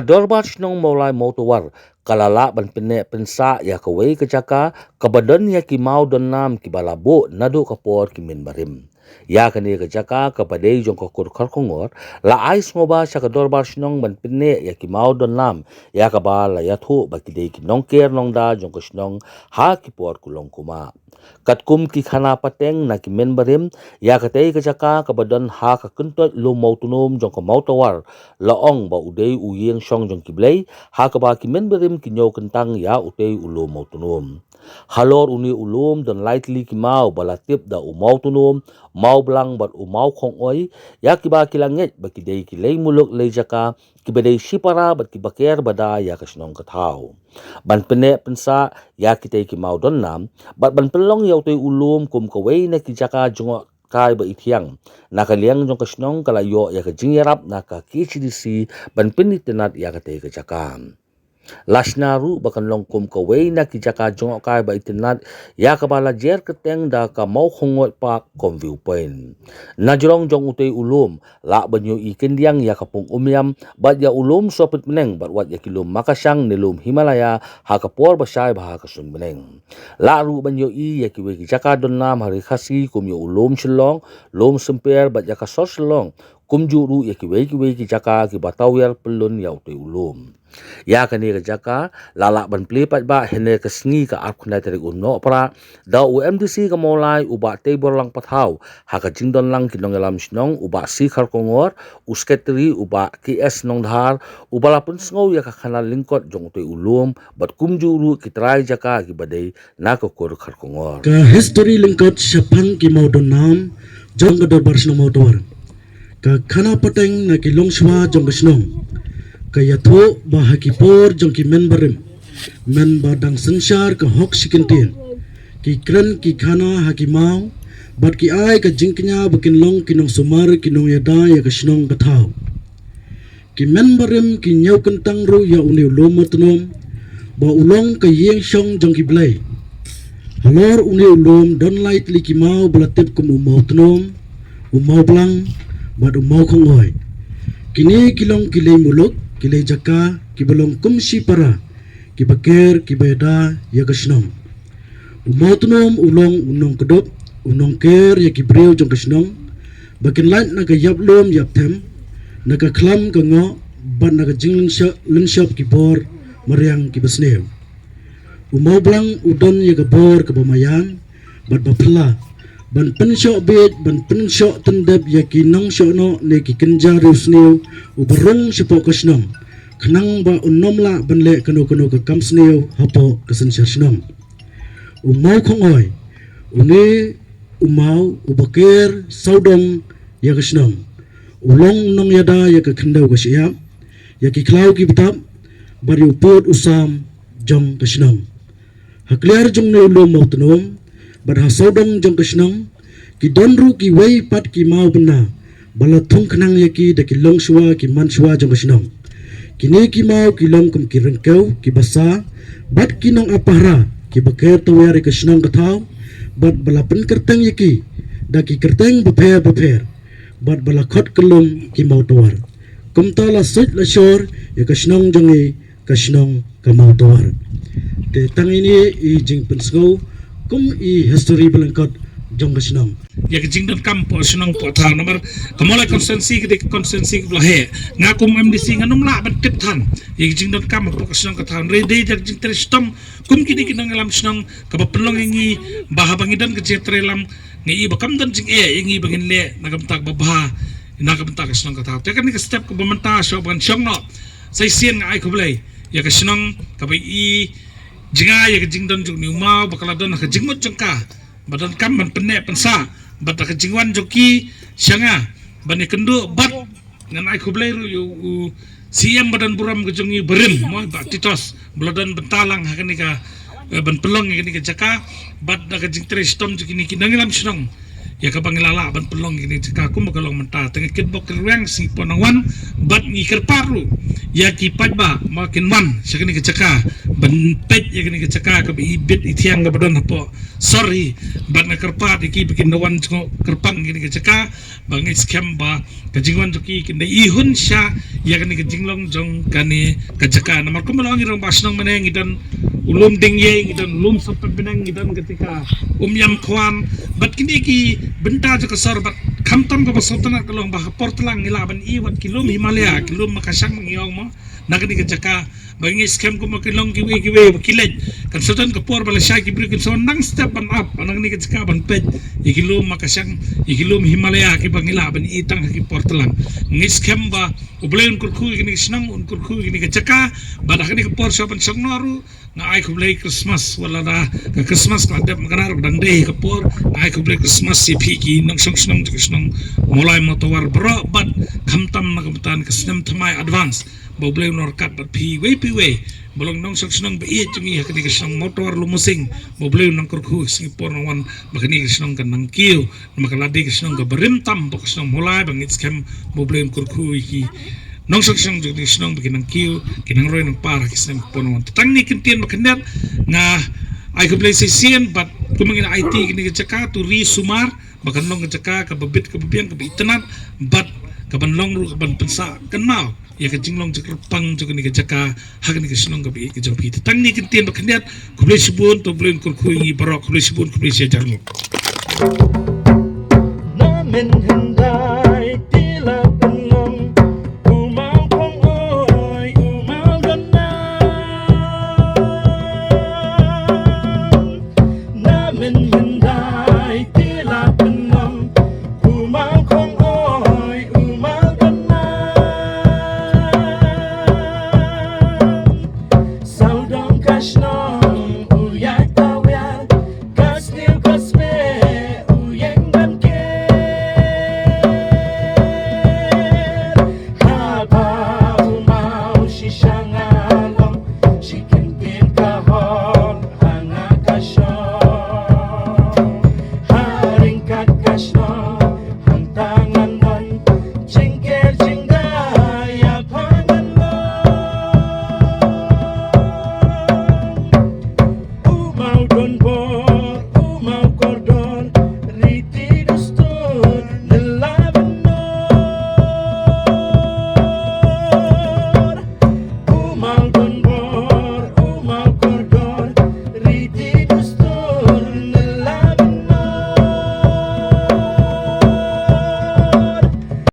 dorbat snong maulai motowar kalala ban pene pensa ya kawai kecaka kabadan ya ki mau don nam ki balabo nado kapor ki min barim ya kani kecaka kabadai jong kokur karkongor la ais ngoba saka dorbat snong ban pene ya ki mau don nam ya kabala ya thu bakidei ki nongker nongda jong ko snong ha ki por kulong kuma katkum ki khana pateng na ki men barim ya katei kecaka kabadan ha ka kuntot lu mau tunum jong ko mau tawar laong ba udei uyeng song jong kiblei ha ka ba ki men berim ki nyo kentang ya udei ulo mau tunum halor uni ulum dan lightly ki mau balatip da u mau tunum mau blang bat u mau khong oi ya ki ba ki langet ba ki dei ki lei muluk lei jaka ki bedei sipara bat ki baker bada ya ka snong ka thau ban pene pensa ya ki tei ki mau don nam bat ban pelong ya udei ulum kum ka wei na ki jaka jongo kai ba ithiang nakaliang jong kasnong kalayo ya ka jingyarap naka KCDC ban pinitenat ya ka te ka jakam lasnaru bakan longkum ka wei na ki jaka jong kai ba itenat ya ka bala jer keteng da ka mau khongot pa kom viewpoint na jorong jong utei ulum la banyo ikendiang ya ka pung umyam bat ya ulum sopit meneng bat wat ya kilum makasang nilum Himalaya ha ka por basai ba ha ka sun meneng la ru banyo i ya ki we ki jaka don nam hari khasi kum yo ulum shilong lom semper bat ya ka sos shilong kum juru ya ki we ki jaka ki batawyer pelun ya utei ulum ya kani ka jaka lala ban plipat ba hene ka sngi ka ap khna tari unno pra da UMDC ka molai uba table lang pathau ha ka jingdon lang kinong elam snong uba si khar kongor usketri uba KS nong dhar uba lapun sngo ya ka khana lingkot jong te ulum bat kumjuru kitrai jaka ki badai na ka kor khar kongor ka history lingkot sapang ki modon nam jong ka dorbar snong motor ka khana pateng na ki longshwa jong snong kaya tho bahagi por jong ki memberim men badang sensar ka hok sikentin ki kran ki khana haki mau bat ki ai ka jingknya bukin long kinong sumar kinong yada ya ka snong kathau ki memberim ki nyau kentang ru ya uni lomotnom ba ulong ka yeng song jong ki blai halor uni ulom don light li ki mau balatip kum umotnom umau blang bad umau khongoi kini kilong kilei muluk kilei jaka kibalong kumsi para kibaker kibeda ya kasnom umotnom ulong unong kedop unong ker ya kibreu jong kasnom bakin light naga yablom yaptem naga klam ka ngo ban naga jinglin shop kibor mariang kibasnew umau blang udon ya gabor kabamayang bad bapla ban pensok bed ban pensok tendep ya kinong sokno ne ki kenja rusnew uberung sepok kasnom kenang ba unom la ban le kano ka kamsnew hapo kasen snom umau khongoi uni umau ubaker saudong ya kasnom ulong nong yada ya ka khendau ka siap ya ki klau ki bitab bari uput usam jong kasnom hakliar jong ne ulom motnom bar saudong jong kasnom ki donru ki wei pat ki mau bena bala thung khnang ya ki da ki long shwa ki man shwa jong kasnom kini ki mau ki long kum ki rengkau ki basa bat ki nong apara ki baker tawar ka snong kathau bat bala pen kerteng ya ki da ki kerteng beper bat bala khot kelum ki mau tawar kum tala sut la shor ya ka snong jong e ka snong ka mau tawar te tang ini I jing pensgo kum I history belengkot jong ka snong ya jing don kam po snong po thang nomor kamola konsensi ke konsensi ke he ngakum MDC nganom la ban tip than ya jing don kam po snong ka thang re de jak jing tristom kum kini kinang lam snong ka pelong ngi bahabangidan ke cetrelam ngi bakam dan jing ngi bangin le nagam tak babha nagam tak snong ka thang te kan ni step ke bamenta so ban chong no sai sien ngai ko blai ya ka snong ka I jinga ya jing don jung ni mau bakala don ka jingmut jengka badan kam ban penne pensa bat ka jingwan joki syanga bani kendu bat ngan ai khublai ru yu siam badan buram ke jongi berim mo ba titos blodan bentalang hakani ka ban pelong ni ka jaka bat ka jing tristom joki ni kinangilam snong ya ka bangilala ban pelong ni jaka ku makalong menta tengah kitbok kerwang si ponangwan bat ni kerparu ya ki pajba makin wan sakani ka jaka ban pet ya kini ka jaka ka ibit itiang ka badan hapo sorry bat na kerpat iki bikin dawan ko kerpang gini ke caka bang scam ba kajingwan joki kinde ihun sya ya kani kajinglong jong kani ke caka namar ko melong irang basnong meneng idan ulum dingye idan ulum sampai benang idan ketika yam kwan bat kini ki benta jo kesor bat kamtam ko basotana kalong bah portlang ilaban iwat kilum Himalaya kilum makasang ngiyong mo nakani ke caka bang scam ko makilong kiwe kilaj kan sotan ko por bala sya ki bri so nang step an up anang ni ke caka ban pet ikilum makasang ikilum Himalaya ki bang ilaban itang ki portlang scam ba ubleun kurku gini snang un kurku gini ke caka badak ni ke por so ban sangnoru na ay ko blay Christmas wala na ka Christmas ka dep maganar dang day ka por ay ko blay Christmas si piki nang snang mulai motowar bro bat kamtam na kamtan ka snam thamai advance boblay norkat bat pi we bolong nong snang ba iya chungi hakani ka snang motor lumusing boblay nang kurku sing por nawan bakani ka snang kan nang kiyo makaladi ka snang ka berimtam bok snang mulai bangit scam boblay kurku iki nong snang jodi snang bikin nang kiyo kinang roy nang para kisam por nawan tang ni kintian makandat nga ay ko blay sisien bat kumangin IT kini ka caka tu ri sumar bakan long ka caka ka babit ka babiang ka bitanat bat kaban long ru kaban pensa kan mau ya kajing long cakar pang juga ni kajaka hak ni kasinong gabi ke jopi tang ni kintian bakaniat kublai sibun to blai kurkuingi barok kublai sibun kublai sejarno na men